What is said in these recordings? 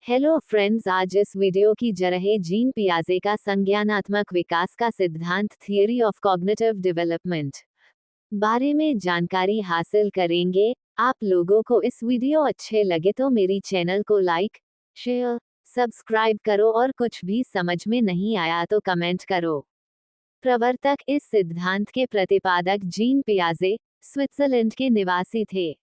Hello friends, आज इस video की जरह जीन पियाजे का संज्ञानात्मक विकास का सिद्धांत थियरी ऑफ कॉग्निटिव डेवलपमेंट बारे में जानकारी हासिल करेंगे। आप लोगों को इस वीडियो अच्छे लगे तो मेरी चैनल को लाइक, शेयर, सब्सक्राइब करो और कुछ भी समझ में नहीं आया तो कमेंट करो। प्रवर्तक इस सिद्धांत के प्रतिपादक जीन पियाजे स्विट्जरलैंड के निवासी थे।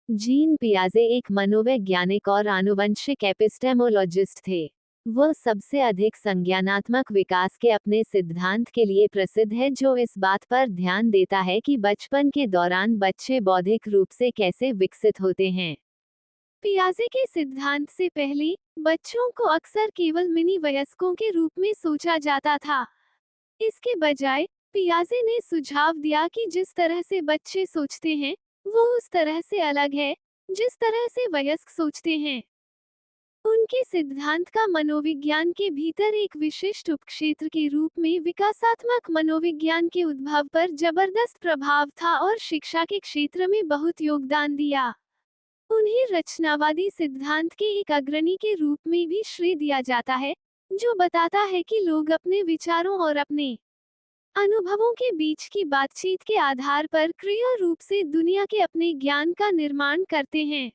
जीन पियाजे एक मनोवैज्ञानिक और आनुवंशिक एपिस्टेमोलॉजिस्ट थे। वह सबसे अधिक संज्ञानात्मक विकास के अपने सिद्धांत के लिए प्रसिद्ध है, जो इस बात पर ध्यान देता है कि बचपन के दौरान बच्चे बौद्धिक रूप से कैसे विकसित होते हैं। पियाजे के सिद्धांत से पहले बच्चों को अक्सर केवल मिनी वयस्कों के रूप में सोचा जाता था। इसके बजाय पियाजे ने सुझाव दिया कि जिस तरह से बच्चे सोचते हैं वो उस तरह से अलग है जिस तरह से वयस्क सोचते हैं। उनके सिद्धांत का मनोविज्ञान के भीतर एक विशिष्ट उपक्षेत्र के रूप में विकासात्मक मनोविज्ञान के उद्भव पर जबरदस्त प्रभाव था और शिक्षा के क्षेत्र में बहुत योगदान दिया। उन्हें रचनावादी सिद्धांत के एक अग्रणी के रूप में भी श्रेय दिया जाता है, जो बताता है कि लोग अपने विचारों और अपने अनुभवों के बीच की बातचीत के आधार पर क्रिया रूप से दुनिया के अपने ज्ञान का निर्माण करते हैं।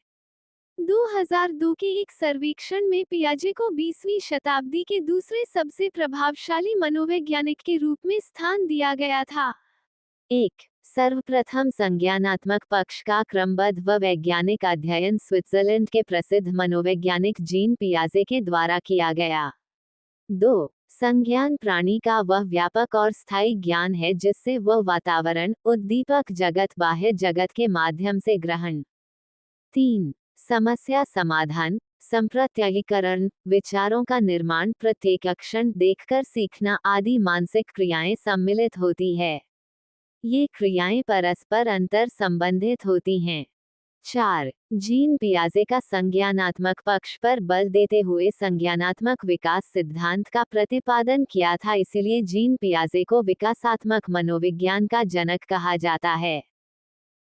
2002 के एक सर्वेक्षण में पियाजे को 20वीं शताब्दी के दूसरे सबसे प्रभावशाली मनोवैज्ञानिक के रूप में स्थान दिया गया था। एक सर्वप्रथम संज्ञानात्मक पक्ष का क्रमबद्ध व वैज्ञानिक अध्ययन स्विट्जरलैंड के प्रसिद्ध मनोवैज्ञानिक जीन पियाजे के द्वारा किया गया। 2 संज्ञान प्राणी का वह व्यापक और स्थायी ज्ञान है जिससे वह वातावरण, उद्दीपक जगत, बाह्य जगत के माध्यम से ग्रहण। 3 समस्या समाधान, संप्रत्ययीकरण, विचारों का निर्माण, प्रत्येकक्षण देखकर सीखना आदि मानसिक क्रियाएं सम्मिलित होती है। ये क्रियाएं परस्पर अंतर संबंधित होती हैं। 4 जीन पियाजे का संज्ञानात्मक पक्ष पर बल देते हुए संज्ञानात्मक विकास सिद्धांत का प्रतिपादन किया था, इसलिए जीन पियाजे को विकासात्मक मनोविज्ञान का जनक कहा जाता है।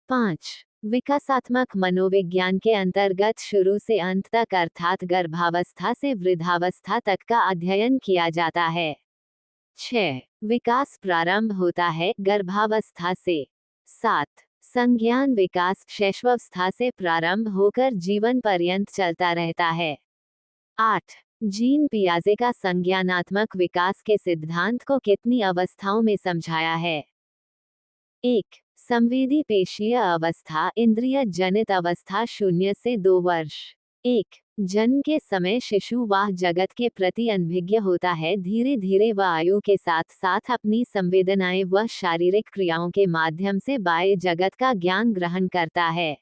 5 विकासात्मक मनोविज्ञान के अंतर्गत शुरू से अंत तक अर्थात गर्भावस्था से वृद्धावस्था तक का अध्ययन किया जाता है। 6 विकास प्रारंभ होता है गर्भावस्था से। 7 संज्ञान विकास शैशवावस्था से प्रारंभ होकर जीवन पर्यंत चलता रहता है। 8 जीन पियाजे का संज्ञानात्मक विकास के सिद्धांत को कितनी अवस्थाओं में समझाया है। 1 संवेदी पेशीय अवस्था, इंद्रिय जनित अवस्था 0 से 2 वर्ष। 1 जन्म के समय शिशु वाह जगत के प्रति अनभिज्ञ होता है। धीरे धीरे वह आयु के साथ साथ अपनी संवेदनाएं व शारीरिक क्रियाओं के माध्यम से बाह्य जगत का ज्ञान ग्रहण करता है।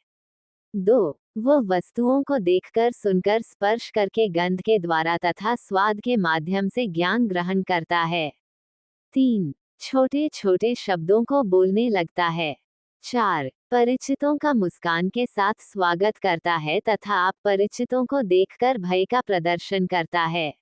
2 वह वस्तुओं को देखकर, सुनकर, स्पर्श करके, गंध के द्वारा तथा स्वाद के माध्यम से ज्ञान ग्रहण करता है। 3 छोटे छोटे शब्दों को बोलने लगता है। 4 परिचितों का मुस्कान के साथ स्वागत करता है तथा अपरिचितों को देखकर भय का प्रदर्शन करता है।